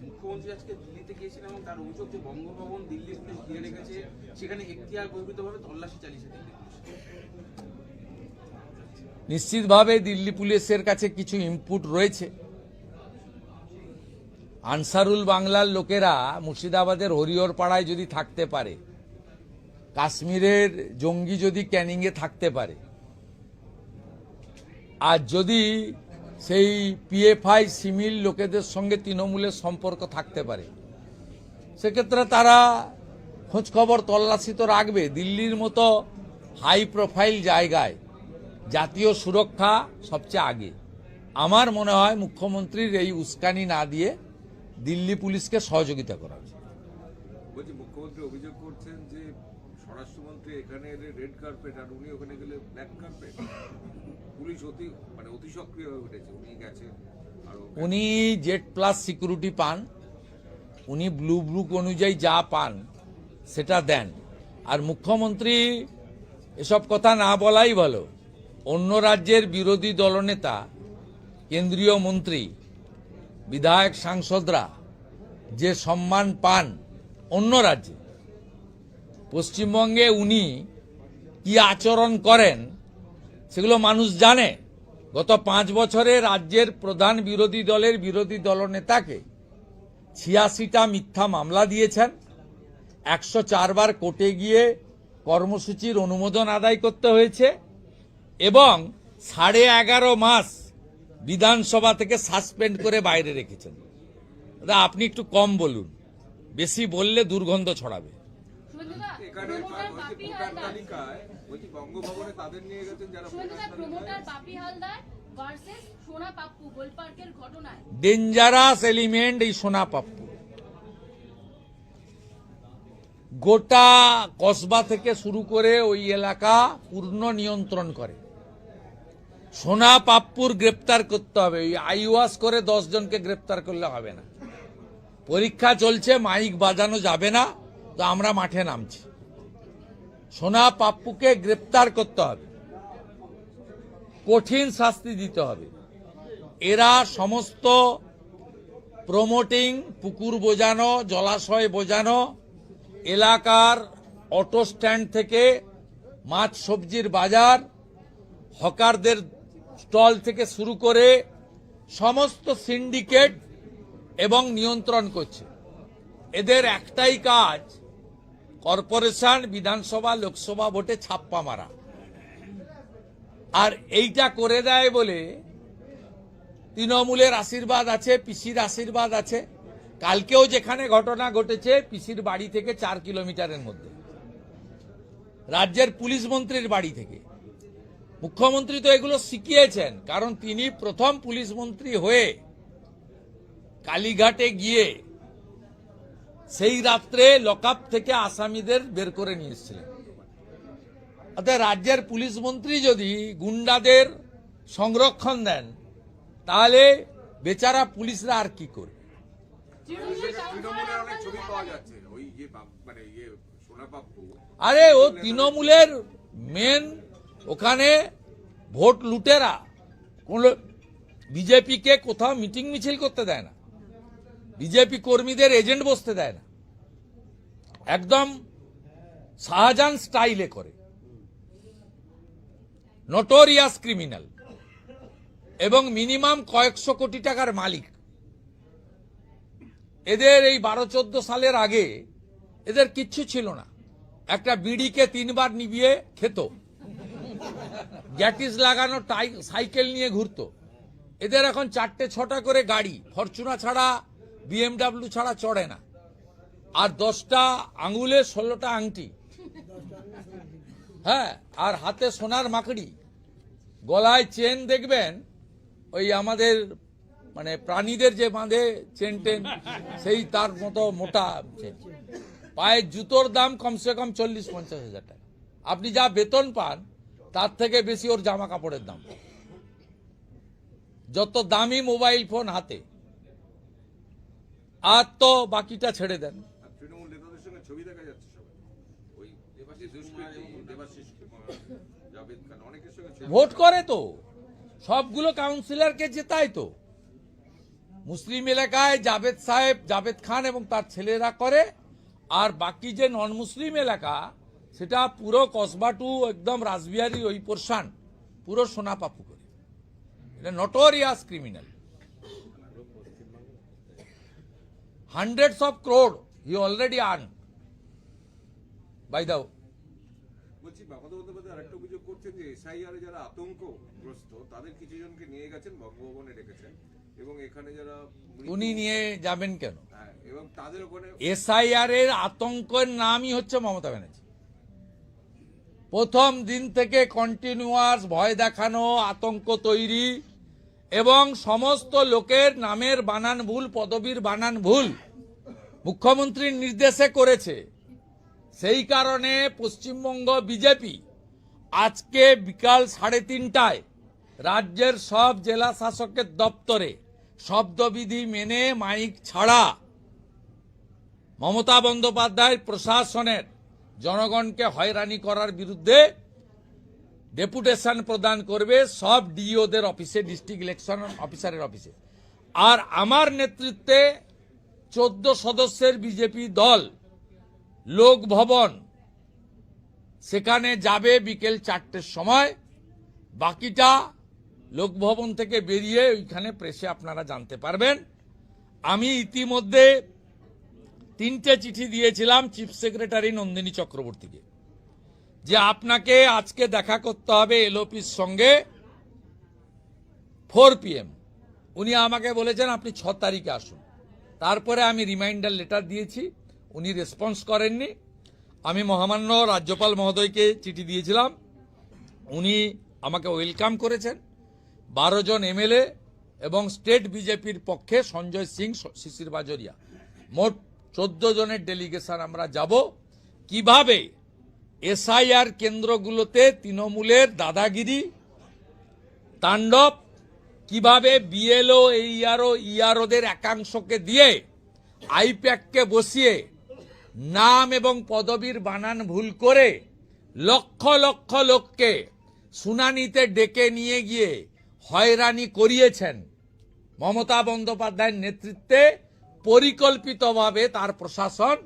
মুখ্যমন্ত্রী আজকে দিল্লিতে গিয়েছিলেন এবং তার অভিযোগ যে বঙ্গভবন দিল্লি পুলিশ ঘিরে রেখেছে, সেখানে এখতিয়ার বহির্ভূতভাবে তল্লাশি চালিয়েছে দিল্লি পুলিশ। নিশ্চিতভাবে দিল্লি পুলিশের কাছে কিছু ইনপুট রয়েছে। আনসারুল বাংলার লোকেরা মুর্শিদাবাদের হরিহর পাড়ায় যদি থাকতে পারে, কাশ্মীরের জঙ্গি যদি ক্যানিংয়ে থাকতে পারে, আর যদি সেই পিএফআই সিমিল লোকেদের সঙ্গে তৃণমূলের সম্পর্ক থাকতে পারে, সেক্ষেত্রে তারা খোঁজখবর তল্লাশি তো রাখবে। দিল্লির মতো হাই প্রোফাইল জায়গায় জাতীয় সুরক্ষা সবচেয়ে আগে। আমার মনে হয় মুখ্যমন্ত্রীর এই উস্কানি না দিয়ে দিল্লি পুলিশকে সহযোগিতা করা উচিত। বলছি, মুখ্যমন্ত্রী অভিযোগ করছেন যে স্বরাষ্ট্রমন্ত্রী এখানে এলে রেড কার্পেট আর উনি ওখানে গেলে ব্ল্যাক কার্পেট। পুলিশ অতি সক্রিয় হয়ে উঠেছে, উনি গেছেন। উনি জেড প্লাস সিকিউরিটি পান, উনি ব্লু বুক অনুযায়ী যা পান সেটা দেন। আর মুখ্যমন্ত্রী এসব কথা না বলাই ভালো। অন্য রাজ্যের বিরোধী দলনেতা, কেন্দ্রীয় মন্ত্রী, বিধায়ক, সাংসদরা যে সম্মান পান অন্য রাজ্যে, পশ্চিমবঙ্গে উনি কি আচরণ করেন সেগুলো মানুষ জানে। গত 5 বছরে রাজ্যের প্রধান বিরোধী দলের বিরোধী দলনেতাকে 86টা মিথ্যা মামলা দিয়েছেন, 104 বার কোর্টে গিয়ে কর্মসূচির অনুমোদন আদায় করতে হয়েছে, এবং 11.5 মাস বিধানসভা থেকে সাসপেন্ড করে বাইরে রেখেছেন। আপনি একটু কম বলুন, বেশি বললে দুর্গন্ধ ছড়াবে। ডেঞ্জারাস এলিমেন্ট এই সোনা পাপ্পু গোটা কসবা থেকে শুরু করে ওই এলাকা পূর্ণ নিয়ন্ত্রণ করে। সোনা পাপ্পুর গ্রেপ্তার করতে হবে। ওই আইওয়াস করে 10 জনকে গ্রেপ্তার করলে হবে না। পরীক্ষা চলছে, মাইক বাজানো যাবে না, তো আমরা মাঠে নামছি। সোনা পাপ্পুকে গ্রেপ্তার করতে হবে, কঠিন শাস্তি দিতে হবে। এরা সমস্ত প্রমোটিং, পুকুর বোঝানো, জলাশয় বোঝানো, এলাকার অটো স্ট্যান্ড থেকে মাছ সবজির বাজার, হকারদের স্টল থেকে শুরু করে সমস্ত সিন্ডিকেট এবং নিয়ন্ত্রণ করছে। এদের একটাই কাজ, কর্পোরেশন, বিধানসভা, লোকসভা ভোটে ছাপ্পা মারা। আর এইটা করে দেয় বলে তৃণমূলের আশীর্বাদ আছে, পিসির আশীর্বাদ আছে। কালকেও যেখানে ঘটনা ঘটেছে পিসির বাড়ি থেকে 4 কিলোমিটারের মধ্যে, রাজ্যের পুলিশ মন্ত্রীর বাড়ি থেকে। মুখ্যমন্ত্রী তো এগুলো শিখিয়েছেন, কারণ তিনি প্রথম পুলিশ মন্ত্রী হয়ে কালীঘাটে গিয়ে সেই রাত্রে লকআপ থেকে আসামিদের বের করে নিয়ে এসেছিলেন। অর্থাৎ রাজ্যের পুলিশ মন্ত্রী যদি গুন্ডাদের সংরক্ষণ দেন, তাহলে বেচারা পুলিশরা আর কি করবে? আরে ও তৃণমূলের মেন, ওখানে ভোট লুটেরা। কোন বিজেপিকে কোথাও মিটিং মিছিল করতে দেয় না, বিজেপি কর্মীদের এজেন্ট বসতে দেয় না, একদম শাহজাহান স্টাইলে করে। নোটোরিয়াস ক্রিমিনাল এবং মিনিমাম কয়েকশো কোটি টাকার মালিক। এদের এই 12-14 সালের আগে এদের কিচ্ছু ছিল না। একটা বিড়িকে 3 বার নিভিয়ে খেত, গ্যাটিস লাগানো সাইকেল নিয়ে ঘুরতো। এদের এখন 4টে-6টা করে গাড়ি, ফরচুনা ছাড়া, বিএমডাব্লিউ ছাড়া চড়ে না। আর 10টা আঙুলে 16টা আংটি, হ্যাঁ, আর হাতে সোনার মাকড়ি, গলায় চেন দেখবেন ওই আমাদের মানে প্রাণীদের যে বাঁধে চেন টেন, সেই তার মতো মোটা চেন। পায়ের জুতোর দাম কমসে কম 40-50 হাজার টাকা। আপনি যা বেতন পান তার থেকে বেশি ওর জামা কাপড়ের দাম। যত দামি মোবাইল ফোন হাতে, আর তো বাকিটা ছেড়ে দেন। তৃণমূল নেতাদের সঙ্গে ছবি দেখা যাচ্ছে, ভোট করে তো, সবগুলো কাউন্সিলরকে জেতায় তো। মুসলিম এলাকায় জাভেদ সাহেব, জাভেদ খান এবং তার ছেলেরা করে, আর বাকি যে নন মুসলিম এলাকা সেটা পুরো কসবা টু একদম রাসবিহারি ওই পোর্শন পুরো সোনা পাপু করে। এটা notorious criminal. hundreds of crore he already earned by the বলছি বাবা বন্দ্যোপাধ্যায় আরেকটা অভিযোগ করছেন যে এসআইআর যারা আতঙ্কগ্রস্ত তাদের কিছু জনকে নিয়ে গেছেন, বঙ্গভবনে রেখেছেন, এবং এখানে যারা উনি নিয়ে যাবেন কেন? হ্যাঁ, এবং তাদের ওখানে এসআইআর এর আতঙ্কের নামই হচ্ছে মমতা ব্যানার্জি। প্রথম দিন থেকে কন্টিনিউয়াস ভয় দেখানো, আতঙ্ক তৈরি এবং সমস্ত লোকের নামের বানান ভুল, পদবীর বানান ভুল মুখ্যমন্ত্রীর নির্দেশে করেছে। সেই কারণে পশ্চিমবঙ্গ বিজেপি আজকে বিকাল 3:30টায় রাজ্যের সব জেলা শাসকের দপ্তরে শব্দবিধি মেনে মাইক ছাড়া মমতা বন্দ্যোপাধ্যায়ের প্রশাসনের জনগণকে হয়রানি করার বিরুদ্ধে ডেপুটেশন প্রদান করবে সব ডিওদের অফিসে, ডিস্ট্রিক্ট ইলেকশন অফিসারের অফিসে। আর আমার নেতৃত্বে 14 সদস্যের বিজেপি দল লোক ভবন সেখানে যাবে বিকেল 4টের সময়। বাকিটা লোকভবন থেকে বেরিয়ে ওইখানে প্রেসে আপনারা জানতে পারবেন। আমি ইতিমধ্যে 3টে চিঠি দিয়েছিলাম চিফ সেক্রেটারি নন্দিনী চক্রবর্তীকে যে আপনাকে আজকে দেখা করতে হবে এলওপির সঙ্গে 4 PM। উনি আমাকে বলেছেন আপনি 6 তারিখে আসুন। তারপরে আমি রিমাইন্ডার লেটার দিয়েছি, উনি রেসপন্স করেননি। আমি মহামান্য রাজ্যপাল মহোদয়কে চিঠি দিয়েছিলাম, উনি আমাকে ওয়েলকাম করেছেন। 12 জন এমএলএ এবং স্টেট বিজেপির পক্ষে সঞ্জয় সিং, শিশির বাজরিয়া, মোট 14 জনের ডেলিগেশন আমরা যাব। কিভাবে এসআইআর কেন্দ্রগুলোতে তৃণমূলের দাদাগিরি তাণ্ডব, কিভাবে বিএলও, এইআরও, ইআরওদের একাংশকে দিয়ে আইপ্যাককে বসিয়ে নাম এবং পদবীর বানান ভুল করে লক্ষ লক্ষ লোককে শুনানিতে ডেকে নিয়ে গিয়ে হয়রানি করিয়েছেন মমতা বন্দ্যোপাধ্যায়ের নেতৃত্বে পরিকল্পিতভাবে তার প্রশাসন,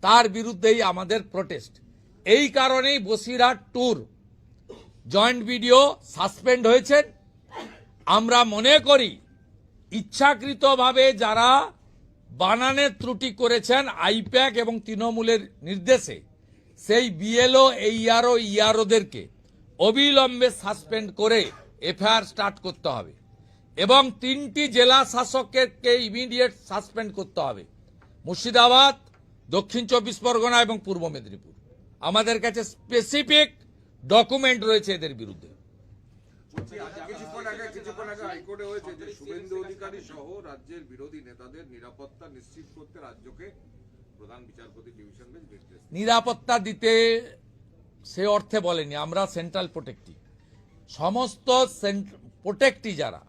তার বিরুদ্ধেই আমাদের প্রোটেস্ট। এই কারণেই Basirhat tour joint video suspend হয়েছেন। আমরা মনে করি ইচ্ছাকৃতভাবে যারা বানানের ত্রুটি করেছেন আইপ্যাক এবং তৃণমূলের নির্দেশে, সেই বিএলও, এইআরও, ইআরওদেরকে অবিলম্বে সাসপেন্ড করে এফআইআর স্টার্ট করতে হবে এবং 3টি জেলা শাসককে ইমিডিয়েট সাসপেন্ড করতে হবে, মুর্শিদাবাদ, দক্ষিণ 24 পরগনা এবং পূর্ব মেদিনীপুর। আমাদের কাছে স্পেসিফিক ডকুমেন্ট রয়েছে এদের বিরুদ্ধে। কিছুক্ষণ আগে হাইকোর্টে হয়েছে যে শুভেন্দু অধিকারী সহ রাজ্যের বিরোধী নেতাদের নিরাপত্তা নিশ্চিত করতে রাজ্যকে প্রধান বিচারপতি ডিভিশন বেঞ্চ নির্দেশ। নিরাপত্তা দিতে সে অর্থে বলেনি, আমরা সেন্ট্রাল প্রোটেক্টিভ, সমস্ত প্রোটেক্টি যারা